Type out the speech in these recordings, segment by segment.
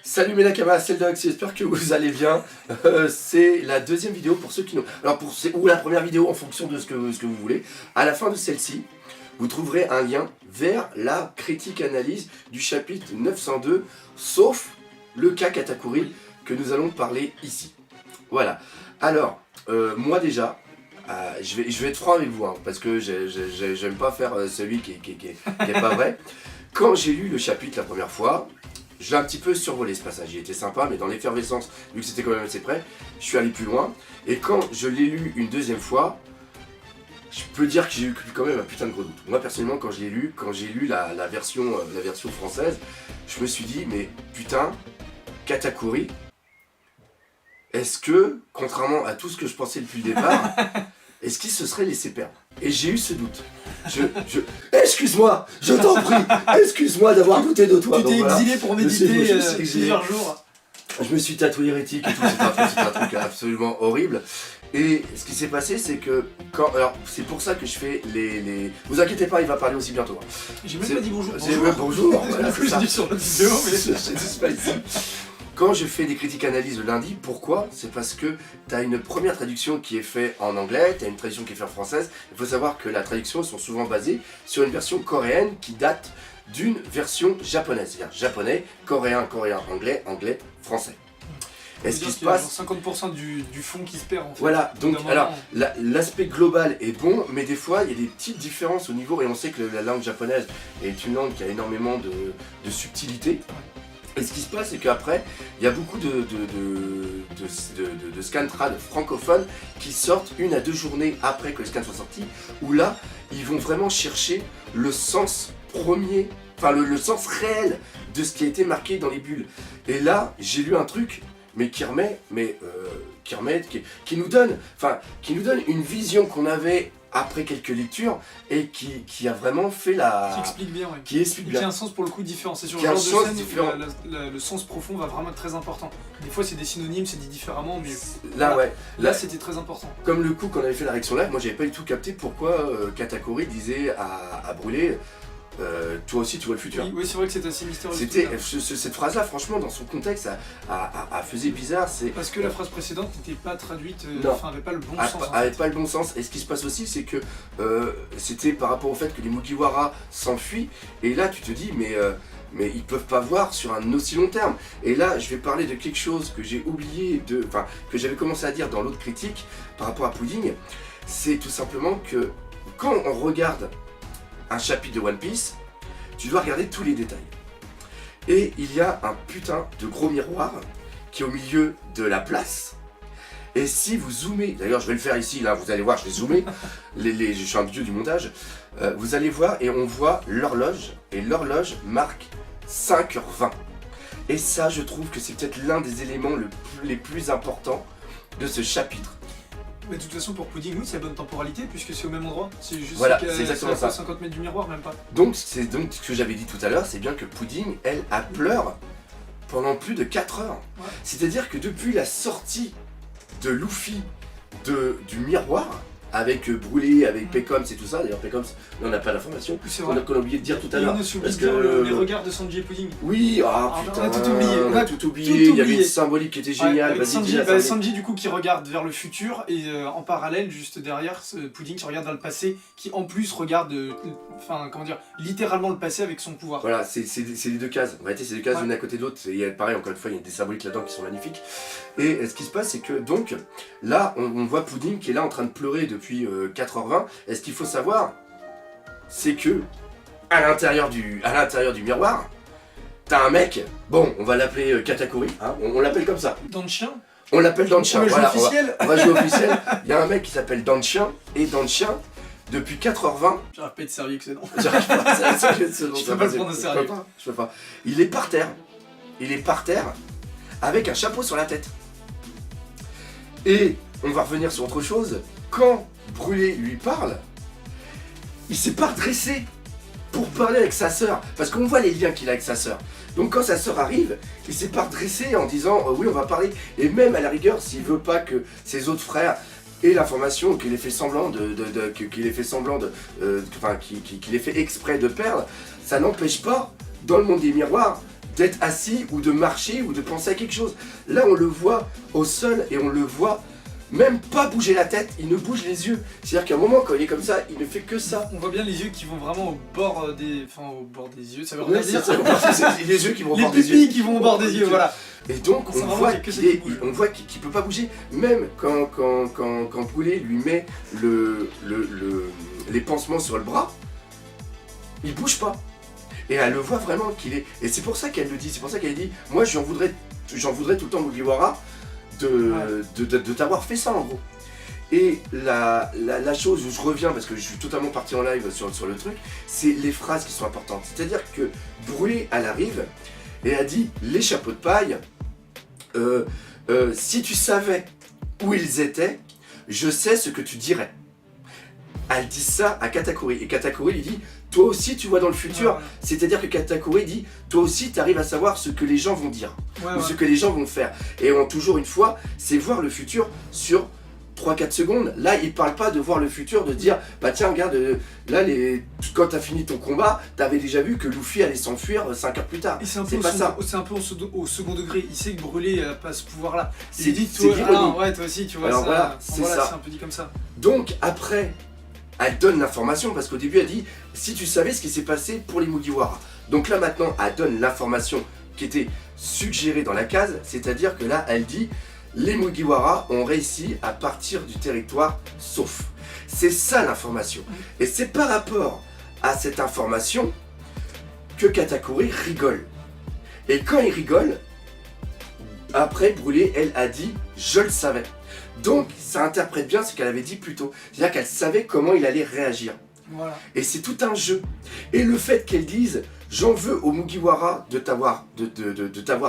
Salut mes Nakamas, c'est le Doc, j'espère que vous allez bien. C'est la deuxième vidéo pour ceux qui n'ont... Alors ou la première vidéo en fonction de ce que vous voulez. À la fin de celle-ci, vous trouverez un lien vers la critique analyse du chapitre 902, sauf le cas Katakuri que nous allons parler ici. Voilà. Alors, moi déjà, je vais être franc avec vous, hein, parce que j'aime pas faire celui qui est pas vrai. Quand j'ai lu le chapitre la première fois, je l'ai un petit peu survolé ce passage, il était sympa, mais dans l'effervescence, vu que c'était quand même assez près, je suis allé plus loin. Et quand je l'ai lu une deuxième fois, je peux dire que j'ai eu quand même un putain de gros doute. Moi personnellement, quand j'ai lu la version française, je me suis dit, mais putain, Katakuri, est-ce que, contrairement à tout ce que je pensais depuis le départ, est-ce qu'il se serait laissé perdre? Et j'ai eu ce doute. Excuse-moi, je t'en prie, excuse-moi d'avoir douté de toi. Tu t'es exilé pour méditer plusieurs jours. Je me suis tatoué hérétique et tout, c'était un truc absolument horrible. Et ce qui s'est passé, c'est que alors c'est pour ça que je fais les... Vous inquiétez pas, il va parler aussi bientôt. J'ai même pas dit bonjour. J'ai même bonjour. Voilà, c'est ça. Dit sur la vidéo, mais c'est pas ici. Quand je fais des critiques analyses le lundi, pourquoi? C'est parce que tu as une première traduction qui est faite en anglais, tu as une traduction qui est faite en française. Il faut savoir que la traduction sont souvent basées sur une version coréenne qui date d'une version japonaise. C'est-à-dire japonais, coréen, anglais, français. Et ce qui se passe... 50% du fond qui se perd en fait. Voilà, donc alors l'aspect global est bon, mais des fois il y a des petites différences au niveau, et on sait que la langue japonaise est une langue qui a énormément de subtilité. Et ce qui se passe, c'est qu'après, il y a beaucoup de scans trad francophones qui sortent 1 à 2 journées après que les scans soient sortis, où là, ils vont vraiment chercher le sens premier, enfin le sens réel de ce qui a été marqué dans les bulles. Et là, j'ai lu un truc, mais qui nous donne une vision qu'on avait après quelques lectures et qui a vraiment fait la... Qui explique bien, ouais. Qui explique bien. Qui a un sens pour le coup différent. C'est sur le genre de scène où le sens profond va vraiment être très important. Des fois c'est des synonymes, c'est dit différemment, mais là, voilà. ouais. Là c'était très important. Comme le coup qu'on avait fait la réaction live, moi j'avais pas du tout capté pourquoi Katakuri disait à Brûlé toi aussi tu vois le futur. Oui, c'est vrai que c'est assez mystérieux. Cette phrase là, franchement, dans son contexte, faisait bizarre. Parce que la phrase précédente n'était pas traduite, enfin avait pas le bon sens. Avait pas le bon sens. Et ce qui se passe aussi, c'est que c'était par rapport au fait que les Mugiwara s'enfuient. Et là tu te dis, mais ils peuvent pas voir sur un aussi long terme. Et là, je vais parler de quelque chose que j'ai oublié que j'avais commencé à dire dans l'autre critique par rapport à Pudding. C'est tout simplement que quand on regarde un chapitre de One Piece, tu dois regarder tous les détails. Et il y a un putain de gros miroir qui est au milieu de la place. Et si vous zoomez, d'ailleurs je vais le faire ici, là vous allez voir, je vais zoomer, je suis un dieu du montage, vous allez voir et on voit l'horloge, et l'horloge marque 5h20. Et ça, je trouve que c'est peut-être l'un des éléments les plus importants de ce chapitre. Mais de toute façon pour Pudding, oui, c'est la bonne temporalité puisque c'est au même endroit. C'est juste voilà, c'est exactement ça. 50 mètres du miroir, même pas. Donc c'est ce que j'avais dit tout à l'heure, c'est bien que Pudding, elle pleure pendant plus de 4 heures. Ouais. C'est-à-dire que depuis la sortie de Luffy du miroir, avec Brûlé, avec Pecoms et tout ça, d'ailleurs Pecoms, on n'a pas l'information, on a oublié de dire tout à l'heure. Parce que les regards de Sanji et Pudding. Oui, putain, on a tout oublié. On a tout oublié. Il y avait une symbolique qui était géniale. Ouais, Sanji du coup qui regarde vers le futur et en parallèle, juste derrière, Pudding qui regarde vers le passé, qui en plus regarde, littéralement le passé avec son pouvoir. Voilà, c'est les deux cases. En réalité, c'est deux cases l'une à côté de l'autre. Pareil, encore une fois, il y a des symboliques là-dedans qui sont magnifiques. Et ce qui se passe, c'est que donc, là, on voit Pudding qui est là en train de pleurer depuis 4h20, et ce qu'il faut savoir, c'est que à l'intérieur du miroir, t'as un mec, bon, on va l'appeler Katakuri, hein, on l'appelle comme ça. Danchien. On l'appelle Danchien, voilà, on va jouer officiel. Il y a un mec qui s'appelle Danchien, et Danchien, depuis 4h20... J'arrive pas à être sérieux que ce nom. J'arrive pas à être sérieux que ce nom. Je peux pas le prendre au sérieux. Je peux pas. Il est par terre, avec un chapeau sur la tête. Et on va revenir sur autre chose. Quand Brûlé lui parle, il s'est pas redressé pour parler avec sa sœur, parce qu'on voit les liens qu'il a avec sa sœur. Donc quand sa sœur arrive, il s'est pas redressé en disant oui on va parler, et même à la rigueur s'il veut pas que ses autres frères aient l'information, qu'il ait fait semblant qu'il ait fait exprès de perdre, ça n'empêche pas dans le monde des miroirs d'être assis ou de marcher ou de penser à quelque chose. Là, on le voit au sol et on le voit même pas bouger la tête, il ne bouge les yeux. C'est-à-dire qu'à un moment, quand il est comme ça, il ne fait que ça. On voit bien les yeux qui vont vraiment au bord des... Enfin, au bord des yeux, ça veut Ouais, rien dire. c'est les yeux qui vont au Les bord des yeux. pupilles qui vont au bord des yeux, voilà. Et donc, C'est on vraiment voit que ça qu'il qui bouge. on voit qu'il peut pas bouger. Même quand Brûlé lui met les pansements sur le bras, il bouge pas. Et elle le voit vraiment qu'il est... Et c'est pour ça qu'elle le dit, c'est pour ça qu'elle dit, moi j'en voudrais tout le temps Mugiwara de t'avoir fait ça en gros. Et la chose où je reviens, parce que je suis totalement parti en live sur le truc, c'est les phrases qui sont importantes. C'est-à-dire que Brûlé, elle arrive et elle dit les chapeaux de paille, si tu savais où ils étaient, je sais ce que tu dirais. Elle dit ça à Katakuri et Katakuri lui dit toi aussi tu vois dans le futur, c'est-à-dire que Katakuri dit toi aussi tu arrives à savoir ce que les gens vont dire ou ce que les gens vont faire. Et toujours une fois, c'est voir le futur sur 3-4 secondes. Là, il parle pas de voir le futur, de dire bah tiens, regarde, là, quand t'as fini ton combat, t'avais déjà vu que Luffy allait s'enfuir 5 heures plus tard. Et c'est pas ça. C'est un peu au second degré. Il sait que Brûlé n'a pas ce pouvoir-là. C'est dit c'est l'ironie. ouais, toi aussi, tu vois. Alors ça, voilà, c'est ça. C'est un peu dit comme ça. Donc après, elle donne l'information parce qu'au début elle dit si tu savais ce qui s'est passé pour les Mugiwara. Donc là maintenant elle donne l'information qui était suggérée dans la case, c'est-à-dire que là elle dit les Mugiwara ont réussi à partir du territoire sauf. C'est ça l'information. Et c'est par rapport à cette information que Katakuri rigole. Et quand il rigole, après Brûlé, elle a dit je le savais. Donc ça interprète bien ce qu'elle avait dit plus tôt. C'est-à-dire qu'elle savait comment il allait réagir. Voilà. Et c'est tout un jeu. Et le fait qu'elle dise j'en veux au Mugiwara de t'avoir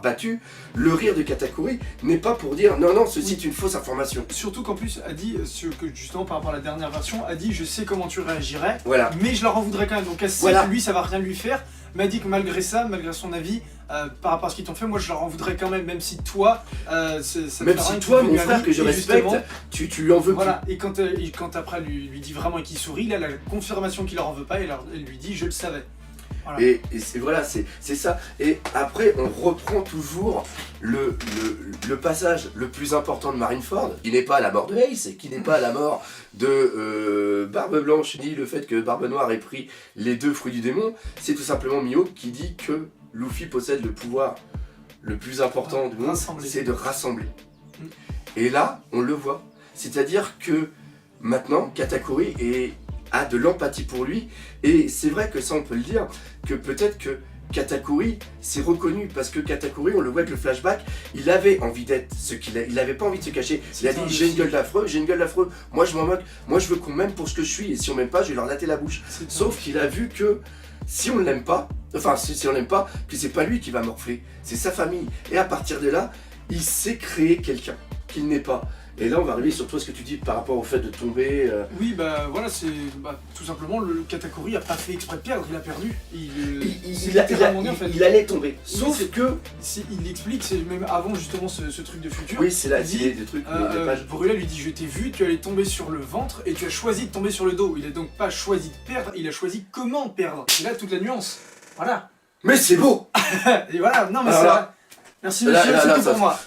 battu, le rire de Katakuri n'est pas pour dire non, ceci est une fausse information. Surtout qu'en plus, a dit, que justement par rapport à la dernière version, a dit je sais comment tu réagirais, Voilà. mais je leur en voudrais quand même. Donc elle sait que lui ça va rien lui faire, m'a dit que malgré ça, malgré son avis, par rapport à ce qu'ils t'ont fait, moi je leur en voudrais quand même, même si toi, ça même si toi, mon frère que je respecte, tu lui en veux voilà. Et quand après lui dit vraiment et qu'il sourit, il a la confirmation qu'il leur en veut pas et elle lui dit je le savais. Voilà. Et c'est ça. Et après, on reprend toujours le passage le plus important de Marineford, qui n'est pas la mort de Ace, qui n'est pas la mort de Barbe Blanche, ni le fait que Barbe Noire ait pris les 2 fruits du démon. C'est tout simplement Mihawk qui dit que Luffy possède le pouvoir le plus important du monde, c'est de rassembler. Et là, on le voit. C'est-à-dire que maintenant, Katakuri a de l'empathie pour lui, et c'est vrai que ça on peut le dire, que peut-être que Katakuri s'est reconnu, parce que Katakuri, on le voit avec le flashback, il avait envie d'être ce qu'il est, il avait pas envie de se cacher, il a dit j'ai une gueule d'affreux, moi je m'en moque, moi je veux qu'on m'aime pour ce que je suis, et si on m'aime pas, je vais leur latter la bouche. Sauf qu'il a vu que si on ne l'aime pas, si on l'aime pas, que c'est pas lui qui va morfler, c'est sa famille, et à partir de là, il sait créer quelqu'un qu'il n'est pas. Et là, on va arriver sur toi ce que tu dis par rapport au fait de tomber. Oui, bah voilà, c'est tout simplement le Katakuri a pas fait exprès de perdre, il a perdu. Il allait tomber. Sauf que. Il explique, c'est même avant justement ce truc de futur. Oui, c'est là, il dit des trucs. Brûlé lui dit je t'ai vu, tu allais tomber sur le ventre et tu as choisi de tomber sur le dos. Il a donc pas choisi de perdre, il a choisi comment perdre. C'est là toute la nuance. Voilà. Mais c'est beau. Et voilà, non mais c'est vrai. Merci monsieur, c'est tout pour moi.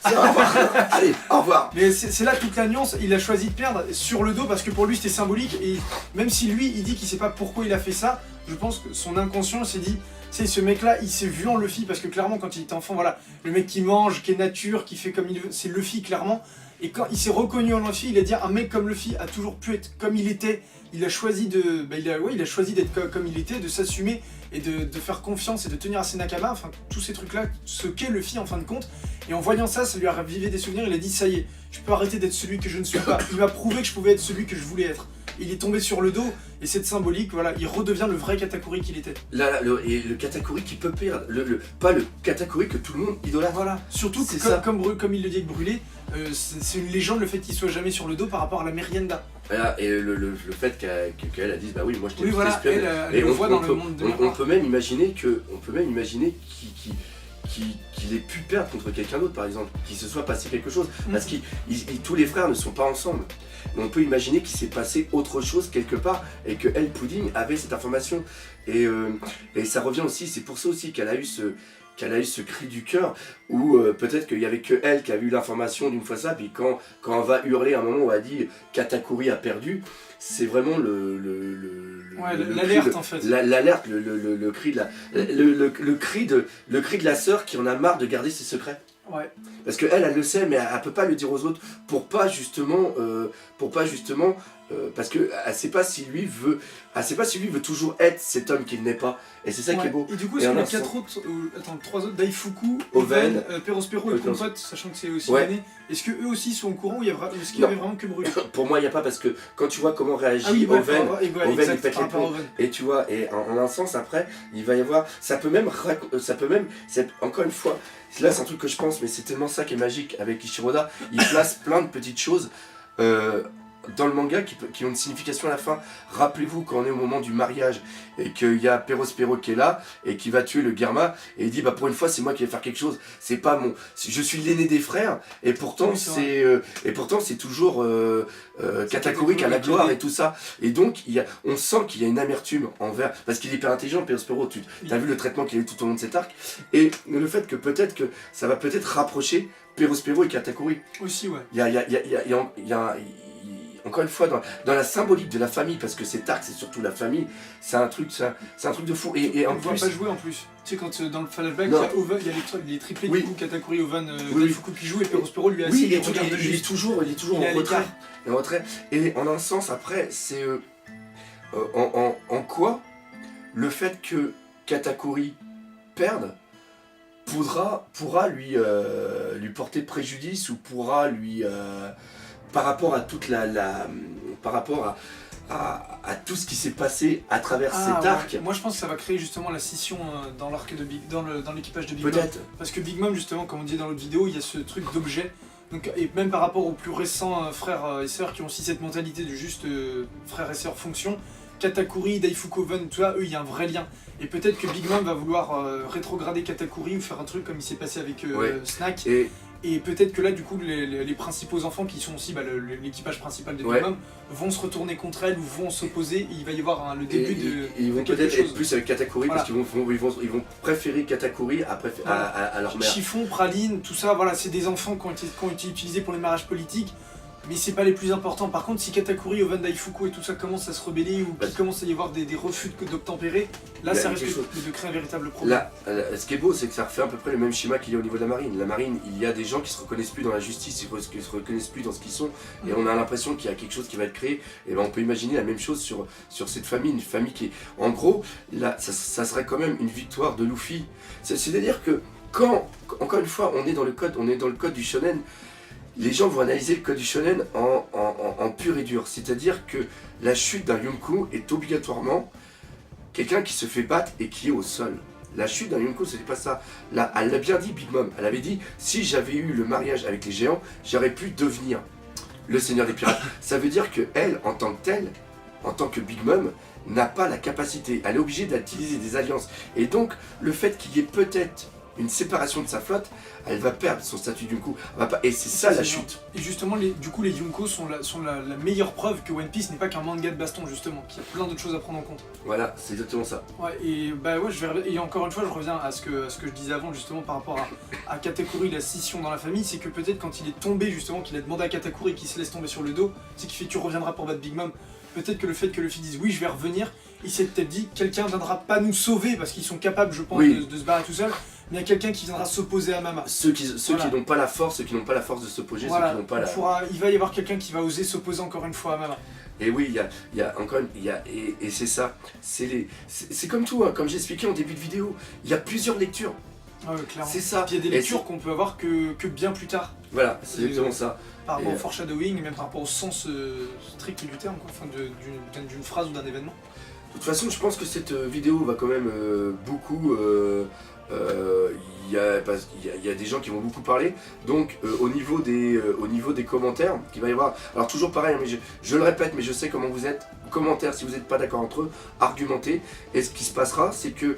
Allez, au revoir. Mais c'est là toute la nuance, il a choisi de perdre sur le dos parce que pour lui c'était symbolique et même si lui il dit qu'il sait pas pourquoi il a fait ça, je pense que son inconscient s'est dit, c'est ce mec là il s'est vu en Luffy parce que clairement quand il était enfant, voilà, le mec qui mange, qui est nature, qui fait comme il veut, c'est Luffy clairement. Et quand il s'est reconnu en Luffy, il a dit un mec comme Luffy a toujours pu être comme il était. Il a choisi de, il a choisi d'être comme il était, de s'assumer et de faire confiance et de tenir à ses Nakama, enfin tous ces trucs-là, ce qu'est Luffy en fin de compte. Et en voyant ça, ça lui a ravivé des souvenirs. Il a dit ça y est, je peux arrêter d'être celui que je ne suis pas. Il m'a prouvé que je pouvais être celui que je voulais être. Il est tombé sur le dos et c'est symbolique, voilà, il redevient le vrai Katakuri qu'il était. Et le Katakuri qui peut perdre, pas le Katakuri que tout le monde idolâtre. Voilà, surtout que comme il le dit avec Brûlé, c'est une légende le fait qu'il soit jamais sur le dos par rapport à la Merienda. Voilà, et le fait qu'elle a dit bah oui moi je t'ai elle le voit dans le monde de on peut même imaginer qu'il ait pu perdre contre quelqu'un d'autre par exemple, qu'il se soit passé quelque chose, parce que tous les frères ne sont pas ensemble. Mais on peut imaginer qu'il s'est passé autre chose quelque part et que elle, Pudding, avait cette information. Et ça revient aussi, c'est pour ça aussi qu'elle a eu qu'elle a eu ce cri du cœur, ou peut-être qu'il y avait que elle qui a eu l'information d'une fois ça, puis quand on va hurler à un moment où elle dit Katakuri a perdu, c'est vraiment l'alerte en fait. L'alerte, le cri de la sœur qui en a marre de garder ses secrets. Ouais. Parce qu'elle, elle le sait, mais elle peut pas le dire aux autres pour pas justement, parce que elle sait pas si lui veut toujours être cet homme qu'il n'est pas. Et c'est ça qui est beau. Et du coup, est-ce qu'on a 4 autres, trois autres, Daifuku, Oven, Perospero et Compote, sachant que c'est aussi l'année. Est-ce que eux aussi sont au courant ou est-ce qu'il y avait vraiment que Bruce? Pour moi, il n'y a pas, parce que quand tu vois comment réagit Oven, il pète les plombs. Et tu vois, et en un sens, après, il va y avoir, ça peut même, encore une fois, là c'est un truc que je pense, mais c'est tellement ça qui est magique avec Ishiroda, il place plein de petites choses dans le manga qui ont une signification à la fin. Rappelez-vous quand on est au moment du mariage et qu'il y a Perospero qui est là et qui va tuer le Germa et il dit bah pour une fois c'est moi qui vais faire quelque chose, c'est pas je suis l'aîné des frères et pourtant c'est toujours Katakuri qui a la gloire et tout ça, et donc on sent qu'il y a une amertume envers, parce qu'il est hyper intelligent Perospero, tu as vu le traitement qu'il a eu tout au long de cet arc, et le fait que peut-être que ça va peut-être rapprocher Perospero et Katakuri aussi. Il y a encore une fois, dans la symbolique de la famille, parce que cet arc c'est surtout la famille, c'est un truc de fou. Et en on ne voit pas jouer en plus. Tu sais, quand dans le flashback, il y a les triplés du coup, Katakuri, Oven, Daifuku qui joue, et Perospero lui assis, il est toujours en retrait. Et en un sens, après, c'est en quoi le fait que Katakuri perde pourra lui porter préjudice, ou pourra lui par rapport à toute par rapport à tout ce qui s'est passé à travers cet arc. Moi je pense que ça va créer justement la scission dans l'arc de dans l'équipage de Big Mom. Peut-être. Parce que Big Mom, justement, comme on disait dans l'autre vidéo, il y a ce truc d'objet. Donc, et même par rapport aux plus récents frères et sœurs qui ont aussi cette mentalité de juste frères et sœurs fonction, Katakuri, Daifuku, Oven, tout ça, eux, il y a un vrai lien. Et peut-être que Big Mom va vouloir rétrograder Katakuri ou faire un truc comme il s'est passé avec Snack. Et peut-être que là, du coup, les principaux enfants, qui sont aussi l'équipage principal de Big Mom, vont se retourner contre elle ou vont s'opposer, et il va y avoir le début de. Ils vont peut-être être plus avec Katakuri, parce qu'ils vont préférer Katakuri à leur mère. Chiffon, praline, tout ça, voilà, c'est des enfants qui ont été utilisés pour les mariages politiques. Mais c'est pas les plus importants. Par contre, si Katakuri, Oven, Daifuku et tout ça commence à se rebeller, ou qu'il commence à y avoir des refus d'obtempérer, là ça risque de créer un véritable problème. Là, ce qui est beau, c'est que ça refait à peu près le même schéma qu'il y a au niveau de la marine. La marine, il y a des gens qui se reconnaissent plus dans la justice, qui se reconnaissent plus dans ce qu'ils sont, et on a l'impression qu'il y a quelque chose qui va être créé. Et ben on peut imaginer la même chose sur cette famille, une famille qui est... En gros, là, ça serait quand même une victoire de Luffy. C'est-à-dire que quand, encore une fois, on est dans le code du shonen, les gens vont analyser le code du shonen en pur et dur. C'est-à-dire que la chute d'un Yonkou est obligatoirement quelqu'un qui se fait battre et qui est au sol. La chute d'un Yonkou, c'était pas ça. Là, elle l'a bien dit, Big Mom. Elle avait dit, si j'avais eu le mariage avec les géants, j'aurais pu devenir le seigneur des pirates. Ça veut dire que elle, en tant que telle, en tant que Big Mom, n'a pas la capacité. Elle est obligée d'utiliser des alliances. Et donc, le fait qu'il y ait peut-être une séparation de sa flotte, elle va perdre son statut du coup. Et c'est ça la chute. Et justement, du coup, les Yonko sont la meilleure preuve que One Piece n'est pas qu'un manga de baston, justement, qu'il y a plein d'autres choses à prendre en compte. Voilà, c'est exactement ça. Ouais, et encore une fois, je reviens à ce que je disais avant, justement, par rapport à Katakuri, la scission dans la famille, c'est que peut-être quand il est tombé, justement, qu'il a demandé à Katakuri qu'il se laisse tomber sur le dos, c'est qu'il fait tu reviendras pour battre Big Mom. Peut-être que le fait que Luffy dise oui, je vais revenir, il s'est peut-être dit quelqu'un viendra pas nous sauver parce qu'ils sont capables, je pense, de se barrer tout seul. Mais il y a quelqu'un qui viendra s'opposer à Mama. Ceux qui n'ont pas la force, ceux qui n'ont pas la force de s'opposer, ceux qui n'ont pas il va y avoir quelqu'un qui va oser s'opposer encore une fois à Mama. Et oui, et c'est ça. C'est comme tout, hein, comme j'ai expliqué en début de vidéo, il y a plusieurs lectures. Ah ouais, clairement. C'est ça. Puis il y a des lectures qu'on peut avoir que bien plus tard. Voilà, c'est exactement ça. Par rapport au foreshadowing, et même par rapport au sens strict du terme, enfin, d'une phrase ou d'un événement. De toute façon, je pense que cette vidéo va quand même beaucoup... Il y a des gens qui vont beaucoup parler, donc au niveau des commentaires qu'il va y avoir, alors toujours pareil, mais je le répète, mais je sais comment vous êtes, commentaires si vous n'êtes pas d'accord entre eux, argumentez, et ce qui se passera c'est que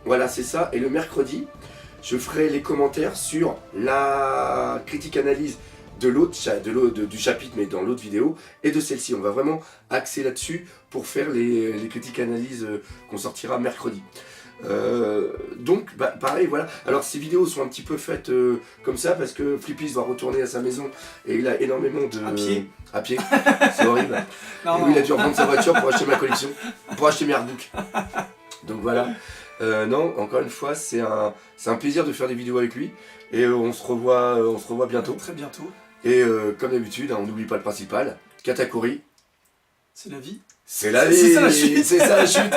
voilà, c'est ça, et le mercredi je ferai les commentaires sur la critique analyse de du chapitre, mais dans l'autre vidéo, et de celle-ci. On va vraiment axer là-dessus pour faire les critiques analyses qu'on sortira mercredi. Donc pareil, voilà. Alors ces vidéos sont un petit peu faites comme ça parce que Flippy va retourner à sa maison et il a énormément de... À pied. C'est horrible. Non, et oui, il a dû revendre sa voiture pour acheter ma collection, pour acheter mes artbooks. Donc voilà. Non, encore une fois, c'est un plaisir de faire des vidéos avec lui. Et on se revoit bientôt. Très bientôt. Et comme d'habitude, on n'oublie pas le principal. Katakuri. C'est la vie. C'est la vie. C'est ça la chute. C'est ça la chute.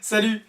Salut.